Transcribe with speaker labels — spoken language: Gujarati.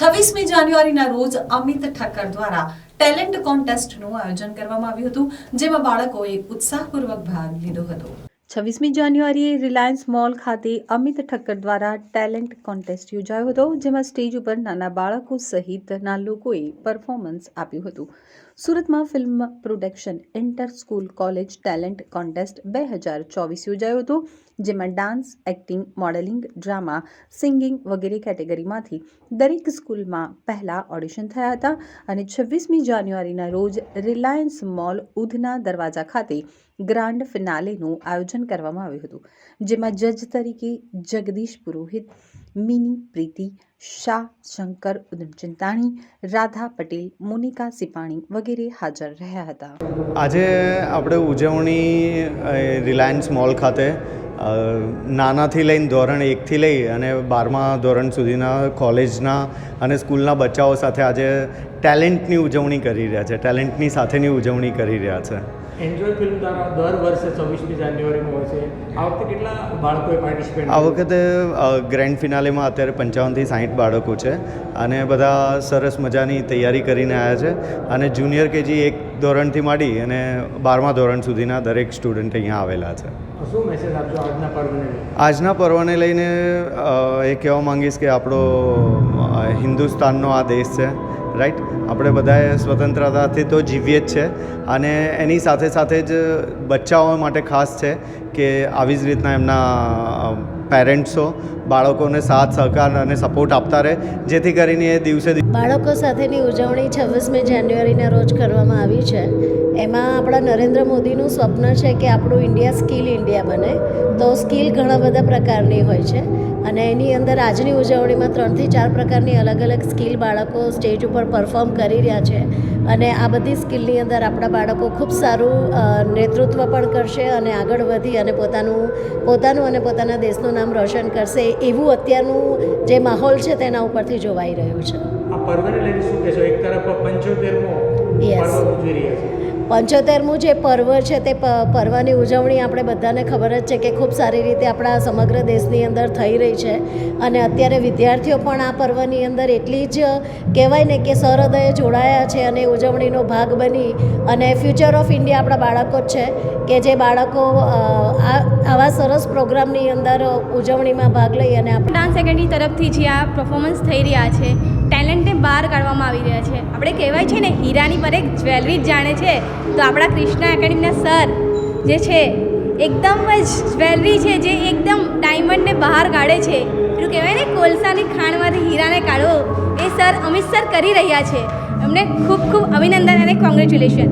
Speaker 1: 26મી જાન્યુઆરીના રોજ અમિત ઠક્કર દ્વારા ટેલેન્ટ કોન્ટેસ્ટનું આયોજન કરવામાં આવ્યું હતું, જેમાં બાળકોએ ઉત્સાહપૂર્વક ભાગ લીધો હતો. 26મી જાન્યુઆરીએ રિલાયન્સ મોલ ખાતે અમિત ઠક્કર દ્વારા ટેલેન્ટ કોન્ટેસ્ટ યોજાયો હતો, જેમાં સ્ટેજ ઉપર નાના બાળકો સહિતના લોકોએ પરફોર્મન્સ આપ્યું હતું. સુરતમાં film production inter school college talent contest 2024 યોજાયો હતો, જેમાં dance, acting, modelling, drama, singing વગેરે કેટેગરીમાંથી દરેક સ્કૂલમાં પહેલા ઓડિશન થયા હતા અને 26મી જાન્યુઆરીના રોજ રિલાયન્સ મોલ ઉધના દરવાજા ખાતે ગ્રાન્ડ ફિનાલેનું આયોજન કરવામાં આવ્યું હતું, જેમાં જજ તરીકે જગદીશ પુરોહિત, મિની પ્રીતિ શાહ, શંકર ઉદમચિંતાણી, રાધા પટેલ, મોનિકા સિપાણી વગેરે હાજર રહ્યા હતા.
Speaker 2: આજે આપણે ઉજવણી રિલાયન્સ મોલ ખાતે નાનાથી લઈને ધોરણ 1થી લઈ અને 12મા ધોરણ સુધીના કોલેજના અને સ્કૂલના બચ્ચાઓ સાથે આજે ટેલેન્ટની ઉજવણી કરી રહ્યા છે, ટેલેન્ટની સાથેની ઉજવણી કરી રહ્યા છે.
Speaker 3: એન્જોય ફિલ્મ દ્વારા દર વર્ષે 26મી જાન્યુઆરીમાં હોય છે. આ વખતે કેટલા બાળકોએ પાર્ટિસિપેટ?
Speaker 2: આ વખતે ગ્રેન્ડ ફિનાલેમાં અત્યારે 55થી 60 બાળકો છે અને બધા સરસ મજાની તૈયારી કરીને આવ્યા છે અને જુનિયર કેજી 1 ધોરણથી માંડી અને 12મા ધોરણ સુધીના દરેક સ્ટુડન્ટ અહીંયા આવેલા છે.
Speaker 3: શું મેસેજ આપજો આજના પર્વને લઈને?
Speaker 2: આજના પર્વને લઈને એ કહેવા માંગીશ કે આપણો હિન્દુસ્તાનનો આ દેશ છે, રાઈટ. આપણે બધાએ સ્વતંત્રતાથી તો જીવીએ જ છે અને એની સાથે સાથે જ બચ્ચાઓ માટે ખાસ છે કે આવી જ રીતના એમના પેરેન્ટ્સો બાળકોને સાથ સહકાર અને સપોર્ટ આપતા રહે, જેથી કરીને એ દિવસે
Speaker 4: બાળકો સાથેની ઉજવણી 26મી જાન્યુઆરીના રોજ કરવામાં આવી છે. એમાં આપણા નરેન્દ્ર મોદીનું સ્વપ્ન છે કે આપણું ઇન્ડિયા સ્કિલ ઇન્ડિયા બને. તો સ્કિલ ઘણા બધા પ્રકારની હોય છે અને એની અંદર આજની ઉજવણીમાં 3થી 4 પ્રકારની અલગ અલગ સ્કિલ બાળકો સ્ટેજ ઉપર પરફોર્મ કરી રહ્યા છે અને આ બધી સ્કિલની અંદર આપણા બાળકો ખૂબ સારું નેતૃત્વ પણ કરશે અને આગળ વધી અને પોતાનું અને પોતાના દેશનું નામ રોશન કરશે, એવું અત્યારનું જે માહોલ છે તેના ઉપરથી જોવાઈ રહ્યું છે.
Speaker 3: આ પર્વને લઈને શું કહેશો? એક તરફ 75મો પર્વ ઉજવી રહ્યા છે.
Speaker 4: 75મું જે પર્વ છે તે પર્વની ઉજવણી આપણે બધાને ખબર જ છે કે ખૂબ સારી રીતે આપણા સમગ્ર દેશની અંદર થઈ રહી છે અને અત્યારે વિદ્યાર્થીઓ પણ આ પર્વની અંદર એટલી જ કહેવાય ને કે સહૃદયે જોડાયા છે અને ઉજવણીનો ભાગ બની અને ફ્યુચર ઓફ ઇન્ડિયા આપણા બાળકો જ છે કે જે બાળકો આવા સરસ પ્રોગ્રામની અંદર ઉજવણીમાં ભાગ લઈ અને
Speaker 5: ડાન્સ એકેડમી તરફથી જે આ પરફોર્મન્સ થઈ રહ્યા છે, ટેલેન્ટને બહાર કાઢવામાં આવી રહ્યા છે. આપણે કહેવાય છે ને, હીરાની પર એક જ્વેલરી જ જાણે છે, તો આપણા કૃષ્ણા એકેડમીના સર જે છે એકદમ જ જ્વેલરી છે, જે એકદમ ડાયમંડને બહાર કાઢે છે. પેલું કહેવાય ને, કોલસાની ખાણમાંથી હીરાને કાઢો, એ સર અમિત સર કરી રહ્યા છે. એમને ખૂબ ખૂબ અભિનંદન અને કોંગ્રેચ્યુલેશન.